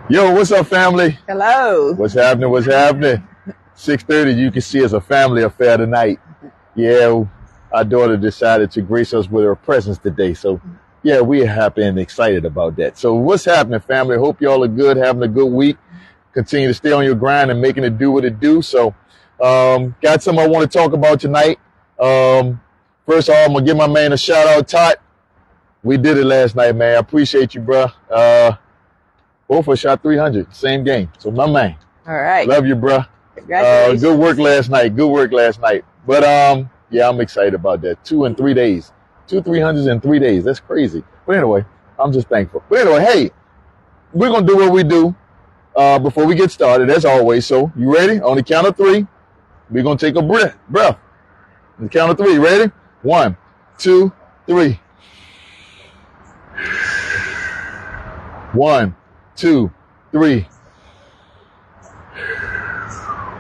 Yo, what's up, family? Hello. What's happening? What's happening? 6:30, you can see it's a family affair tonight. Yeah, our daughter decided to grace us with her presence today. So, yeah, we're happy and excited about that. So, what's happening, family? Hope y'all are good, having a good week. Continue to stay on your grind and making it do what it do. So, got something I want to talk about tonight. First of all, I'm going to give my man a shout out, Todd. We did it last night, man. I appreciate you, bro. Both of us shot 300, same game. So, my man. All right. Love you, bro. Congratulations. Good work last night. Good work last night. But yeah, I'm excited about that. 2 and 3 days. 300s in 3 days. That's crazy. But anyway, I'm just thankful. But anyway, hey, we're gonna do what we do before we get started, as always. So you ready? On the count of 3, we're gonna take a breath. On the count of 3, ready? 1, 2, 3. 1, 2, 3.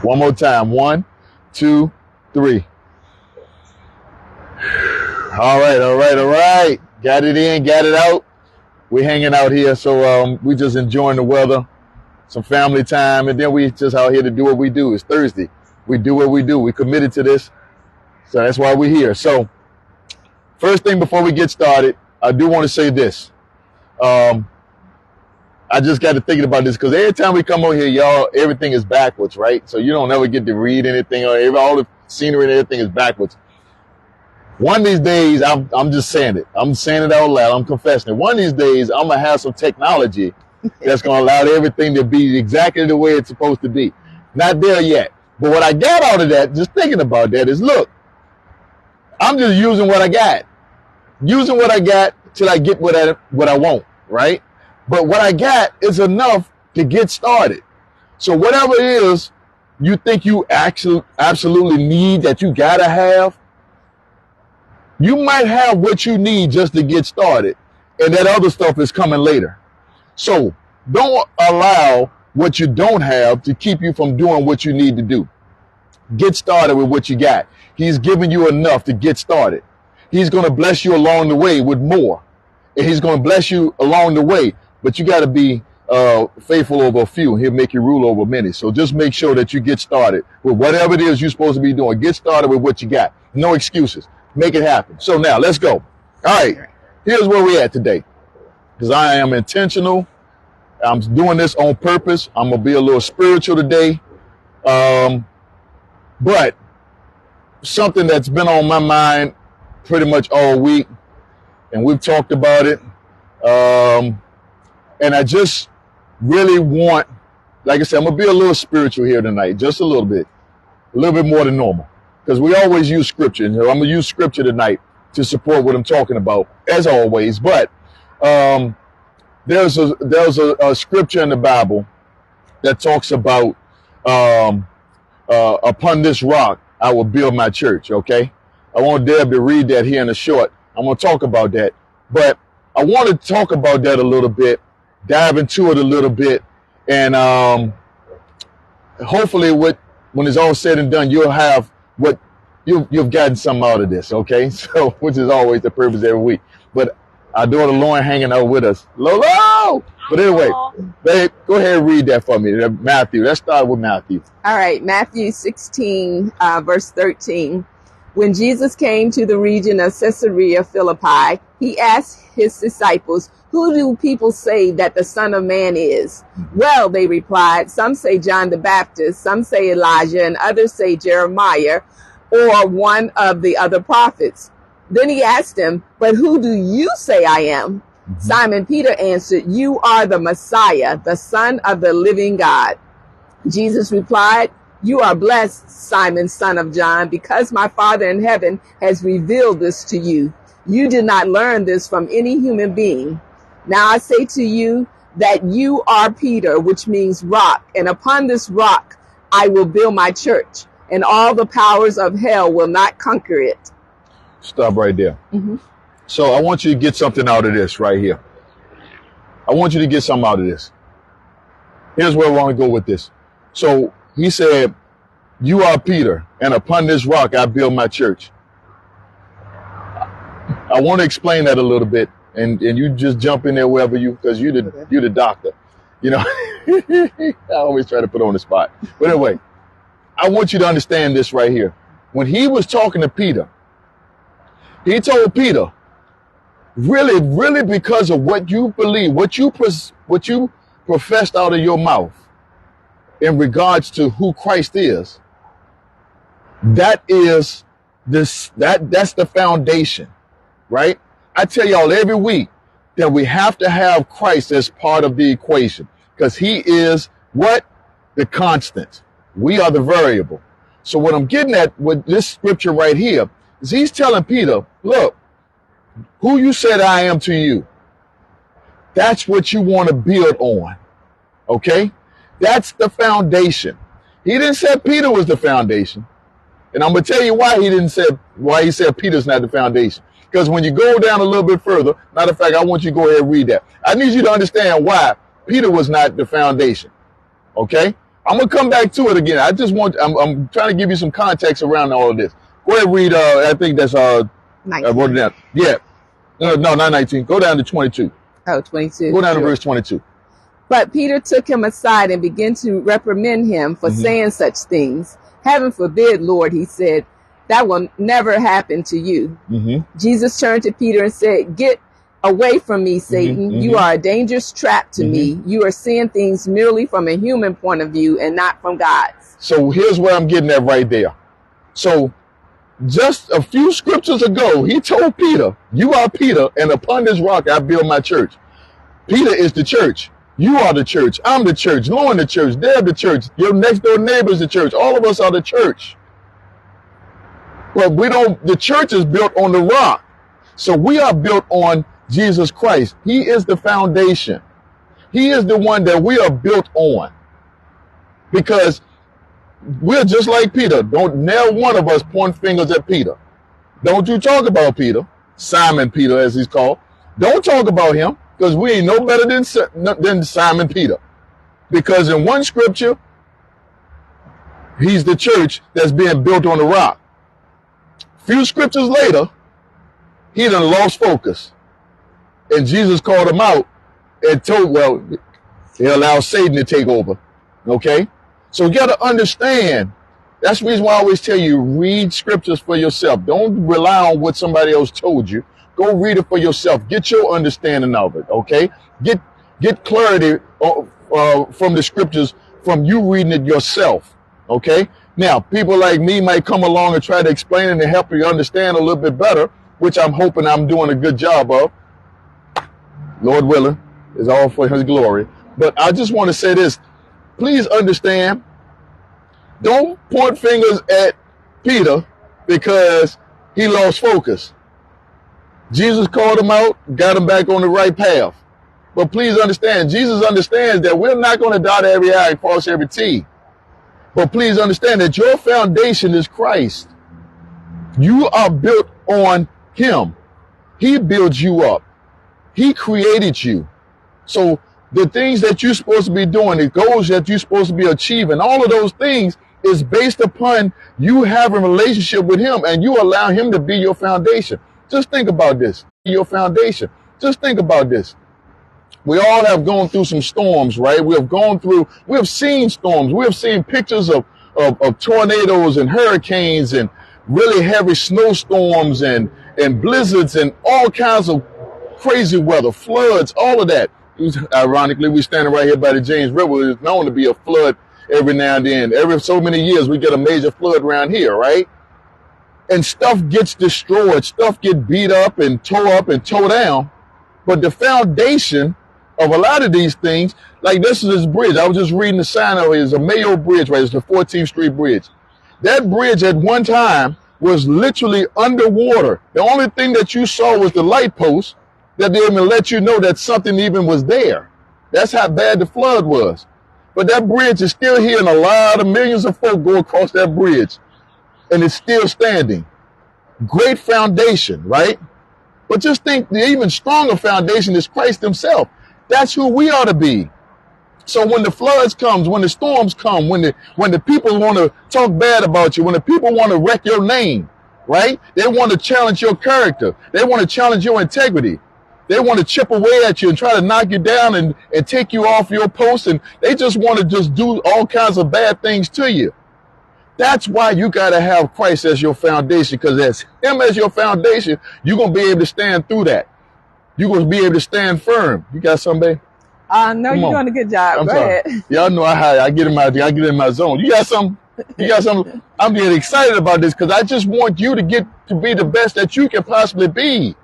One more time. 1, 2, 3. All right. Got it in, got it out. We're hanging out here, so we just enjoying the weather, some family time, and then we just out here to do what we do. It's Thursday. We do what we do. We committed to this, so that's why we're here. So first thing before we get started, I do want to say this. I just got to thinking about this because every time we come over here, y'all, everything is backwards, right? So you don't ever get to read anything, or all the scenery and everything is backwards. One of these days, I'm just saying it. I'm saying it out loud. I'm confessing it. One of these days, I'm going to have some technology that's going to allow everything to be exactly the way it's supposed to be. Not there yet. But what I got out of that, just thinking about that, is look, I'm just using what I got. Using what I got till I get what I want, right? But what I got is enough to get started. So whatever it is you think you actually absolutely need, that you got to have, you might have what you need just to get started. And that other stuff is coming later. So don't allow what you don't have to keep you from doing what you need to do. Get started with what you got. He's giving you enough to get started. He's going to bless you along the way with more. And he's going to bless you along the way. But you got to be faithful over a few. He'll make you rule over many. So just make sure that you get started with whatever it is you're supposed to be doing. Get started with what you got. No excuses. Make it happen. So now let's go. All right. Here's where we're at today. Because I am intentional. I'm doing this on purpose. I'm going to be a little spiritual today. But something that's been on my mind pretty much all week, and we've talked about it. And I just really want, like I said, I'm going to be a little spiritual here tonight, just a little bit more than normal. Because we always use scripture. And I'm going to use scripture tonight to support what I'm talking about, as always. But there's a scripture in the Bible that talks about upon this rock, I will build my church, okay? I want Deb to read that here in a short. I'm going to talk about that. But I want to talk about that a little bit, dive into it a little bit, and hopefully when it's all said and done, you'll have what you've gotten something out of this, okay? So, which is always the purpose every week. But our daughter Lauren hanging out with us. Lolo! But anyway, babe, go ahead and read that for me. Matthew. Let's start with Matthew. All right. Matthew 16, verse 13. When Jesus came to the region of Caesarea Philippi, he asked his disciples, "Who do people say that the Son of Man is?" "Well," they replied, "some say John the Baptist, some say Elijah, and others say Jeremiah or one of the other prophets." Then he asked them, "But who do you say I am?" Simon Peter answered, "You are the Messiah, the Son of the living God." Jesus replied, "You are blessed, Simon, son of John, because my Father in heaven has revealed this to you. You did not learn this from any human being. Now I say to you that you are Peter, which means rock, and upon this rock I will build my church, and all the powers of hell will not conquer it." Stop right there. So I want you to get something out of this right here. I want you to get something out of this. Here's where I want to go with this. So he said, "You are Peter, and upon this rock I build my church." I want to explain that a little bit, and you just jump in there wherever because you're the doctor, you know. I always try to put on the spot. But anyway, I want you to understand this right here. When he was talking to Peter, he told Peter, really, really, because of what you believe, what you professed out of your mouth in regards to who Christ is, that's the foundation, right? I tell y'all every week that we have to have Christ as part of the equation, because he is what? The constant. We are the variable. So what I'm getting at with this scripture right here is he's telling Peter, look, who you said I am to you, that's what you want to build on. Okay? That's the foundation. He didn't say Peter was the foundation. And I'm going to tell you why he said Peter's not the foundation. Because when you go down a little bit further, matter of fact, I want you to go ahead and read that. I need you to understand why Peter was not the foundation. Okay? I'm going to come back to it again. I'm trying to give you some context around all of this. Go ahead and read, I think that's, 19. I wrote it down. Yeah. No, not 19. Go down to 22. Oh, 22. Go down to Sure. verse 22. But Peter took him aside and began to reprimand him for saying such things. Heaven forbid, Lord, he said, that will never happen to you. Jesus turned to Peter and said, get away from me, Satan. You are a dangerous trap to me. You are seeing things merely from a human point of view and not from God's. So here's where I'm getting at right there. So just a few scriptures ago, he told Peter, you are Peter, and upon this rock I build my church. Peter is the church. You are the church. I'm the church. Lauren the church. They're the church. Your next door neighbor is the church. All of us are the church. But the church is built on the rock. So we are built on Jesus Christ. He is the foundation. He is the one that we are built on. Because we're just like Peter. Don't never one of us point fingers at Peter. Don't you talk about Peter, Simon Peter as he's called. Don't talk about him, because we ain't no better than Simon Peter. Because in one scripture, he's the church that's being built on the rock. Few scriptures later, he done lost focus. And Jesus called him out and he allowed Satan to take over. Okay? So you got to understand, that's the reason why I always tell you, read scriptures for yourself. Don't rely on what somebody else told you. Go read it for yourself. Get your understanding of it, okay? Get clarity from the scriptures from you reading it yourself, okay? Now, people like me might come along and try to explain it and help you understand a little bit better, which I'm hoping I'm doing a good job of. Lord willing, is all for his glory. But I just want to say this. Please understand, don't point fingers at Peter because he lost focus. Jesus called him out, got him back on the right path. But please understand, Jesus understands that we're not going to dot every I and cross every T. But please understand that your foundation is Christ. You are built on him. He builds you up. He created you. So the things that you're supposed to be doing, the goals that you're supposed to be achieving, all of those things is based upon you having a relationship with him and you allow him to be your foundation. Just think about this. Your foundation. Just think about this. We all have gone through some storms, right? We have seen storms. We have seen pictures of tornadoes and hurricanes and really heavy snowstorms and blizzards and all kinds of crazy weather, floods, all of that. Ironically, we're standing right here by the James River. It's known to be a flood every now and then. Every so many years, we get a major flood around here, right? And stuff gets destroyed. Stuff gets beat up and tore down. But the foundation of a lot of these things, like this is this bridge. I was just reading the sign of it. It's a Mayo Bridge, right? It's the 14th Street Bridge. That bridge at one time was literally underwater. The only thing that you saw was the light post that didn't even let you know that something even was there. That's how bad the flood was. But that bridge is still here, and a lot of millions of folk go across that bridge, and it's still standing. Great foundation, right? But just think the even stronger foundation is Christ himself. That's who we ought to be. So when the floods comes, when the storms come, when the people want to talk bad about you, when the people want to wreck your name, right? They want to challenge your character. They want to challenge your integrity. They want to chip away at you and try to knock you down and take you off your post. And they just want to just do all kinds of bad things to you. That's why you got to have Christ as your foundation, because as him as your foundation, you're going to be able to stand through that. You're going to be able to stand firm. You got something, babe? No, you're doing a good job. Go ahead. Y'all know I get in my zone. You got something? You got something? I'm getting excited about this because I just want you to get to be the best that you can possibly be.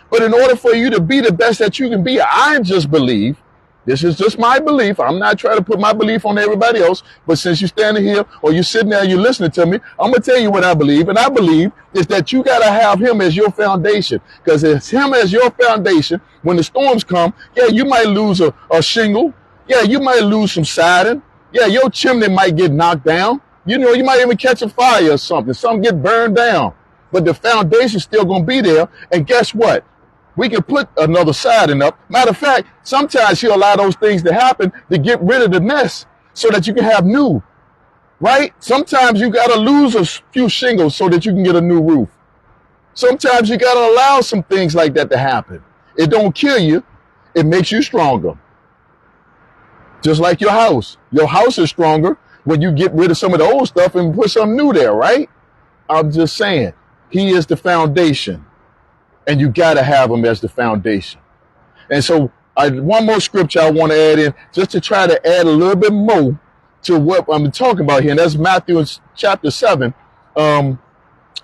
But in order for you to be the best that you can be, I just believe, this is just my belief. I'm not trying to put my belief on everybody else. But since you're standing here or you're sitting there and you're listening to me, I'm going to tell you what I believe. And I believe is that you got to have him as your foundation. Because it's him as your foundation. When the storms come, yeah, you might lose a shingle. Yeah, you might lose some siding. Yeah, your chimney might get knocked down. You know, you might even catch a fire or something. Something get burned down. But the foundation's still going to be there. And guess what? We can put another siding up. Matter of fact, sometimes he'll allow those things to happen to get rid of the mess so that you can have new, right? Sometimes you got to lose a few shingles so that you can get a new roof. Sometimes you got to allow some things like that to happen. It don't kill you. It makes you stronger. Just like your house. Your house is stronger when you get rid of some of the old stuff and put something new there, right? I'm just saying, he is the foundation. And you got to have him as the foundation. And so one more scripture I want to add in just to try to add a little bit more to what I'm talking about here. And that's Matthew chapter 7. I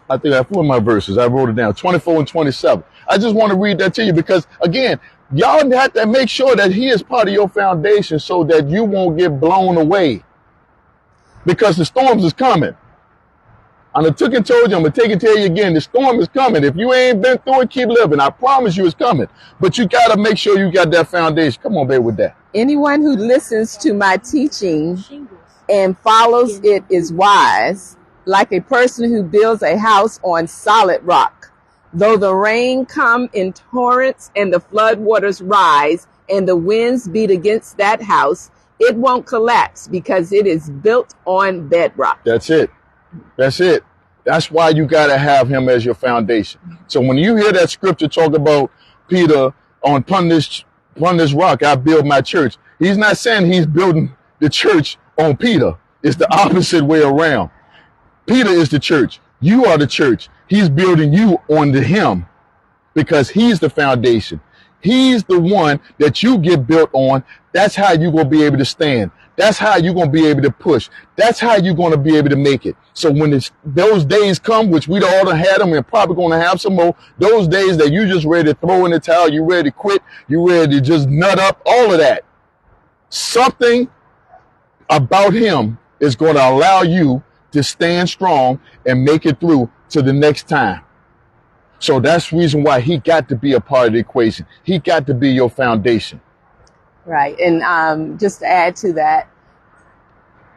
think I put my verses. I wrote it down, 24 and 27. I just want to read that to you because, again, y'all have to make sure that he is part of your foundation so that you won't get blown away. Because the storms is coming. I took and told you, I'm going to take and tell you again, the storm is coming. If you ain't been through it, keep living. I promise you it's coming. But you got to make sure you got that foundation. Come on, babe, with that. Anyone who listens to my teaching and follows it is wise, like a person who builds a house on solid rock. Though the rain come in torrents and the flood waters rise and the winds beat against that house, it won't collapse because it is built on bedrock. That's it. That's it. That's why you got to have him as your foundation. So when you hear that scripture talk about Peter upon this rock, I build my church. He's not saying he's building the church on Peter. It's the opposite way around. Peter is the church. You are the church. He's building you onto him because he's the foundation. He's the one that you get built on. That's how you're going to be able to stand. That's how you're going to be able to push. That's how you're going to be able to make it. So when those days come, which we all done had them and probably going to have some more, those days that you just ready to throw in the towel, you ready to quit, you ready to just nut up, all of that. Something about him is going to allow you to stand strong and make it through to the next time. So that's the reason why he got to be a part of the equation. He got to be your foundation. Right. And just to add to that,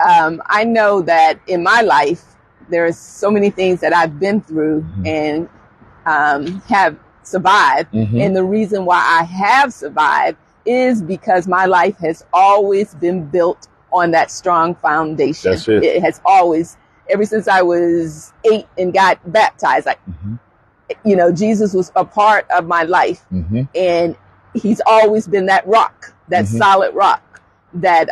I know that in my life, there's so many things that I've been through and have survived. And the reason why I have survived is because my life has always been built on that strong foundation. That's it. It has always, ever since I was 8 and got baptized, like, you know, Jesus was a part of my life. And he's always been that rock, that solid rock that,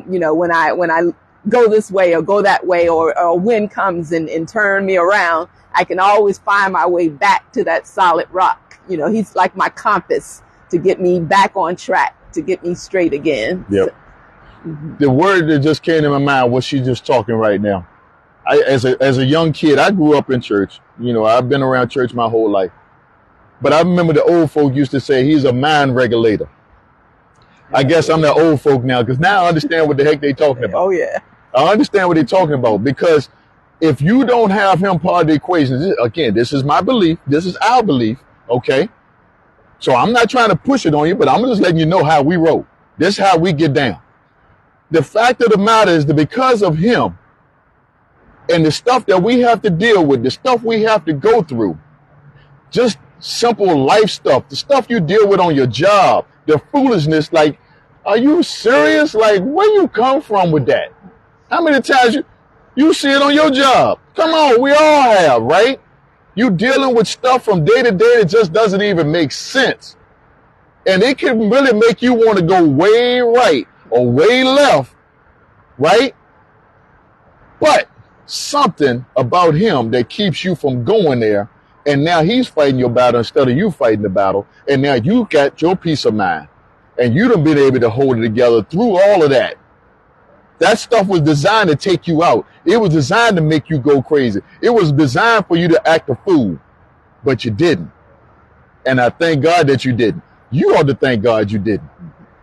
you know, when I go this way or go that way or a wind comes and turn me around, I can always find my way back to that solid rock. You know, he's like my compass to get me back on track, to get me straight again. Yep. The word that just came to my mind was she just talking right now. As a young kid, I grew up in church. You know, I've been around church my whole life. But I remember the old folk used to say he's a mind regulator. I guess I'm that old folk now because now I understand what the heck they're talking about. Oh, yeah. I understand what they're talking about because if you don't have him part of the equation, again, this is my belief. This is our belief. Okay. So I'm not trying to push it on you, but I'm just letting you know how we roll. This is how we get down. The fact of the matter is that because of him and the stuff that we have to deal with, the stuff we have to go through, just simple life stuff, the stuff you deal with on your job, the foolishness, like, are you serious? Like, where you come from with that? How many times you see it on your job? Come on, we all have, right? You dealing with stuff from day to day that just doesn't even make sense. And it can really make you want to go way right or way left, right? But something about him that keeps you from going there. And now he's fighting your battle instead of you fighting the battle. And now you got your peace of mind. And you done been able to hold it together through all of that. That stuff was designed to take you out. It was designed to make you go crazy. It was designed for you to act a fool, but you didn't. And I thank God that you didn't. You ought to thank God you didn't,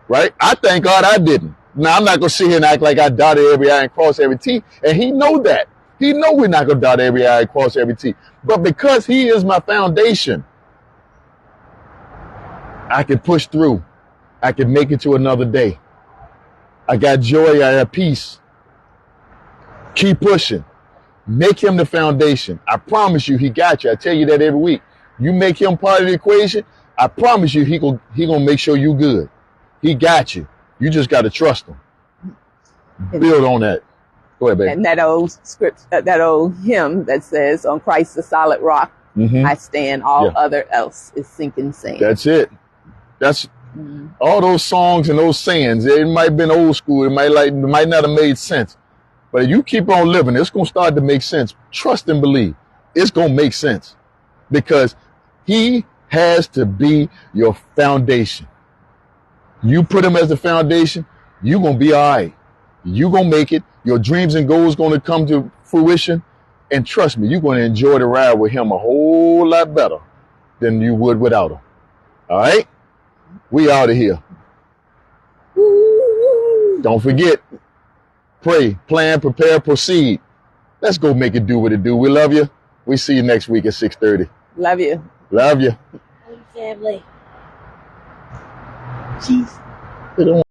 right? I thank God I didn't. Now, I'm not going to sit here and act like I dotted every I and cross every T. And he know that. He know we're not going to dot every I and cross every T. But because he is my foundation, I can push through. I can make it to another day. I got joy. I have peace. Keep pushing. Make him the foundation. I promise you, he got you. I tell you that every week. You make him part of the equation, I promise you, he gonna make sure you good. He got you. You just got to trust him. Build on that. Go ahead, baby. And that old script, that old hymn that says, "On Christ the solid rock, I stand. All other else is sinking sand." That's it. That's all those songs and those sayings. It might have been old school. It might not have made sense. But if you keep on living, it's gonna start to make sense. Trust and believe. It's gonna make sense because he has to be your foundation. You put him as the foundation, you're going to be all right. You're going to make it. Your dreams and goals going to come to fruition. And trust me, you're going to enjoy the ride with him a whole lot better than you would without him. All right? We out of here. Don't forget, pray, plan, prepare, proceed. Let's go make it do what it do. We love you. We see you next week at 6:30. Love you. Love you. Family. Jeez.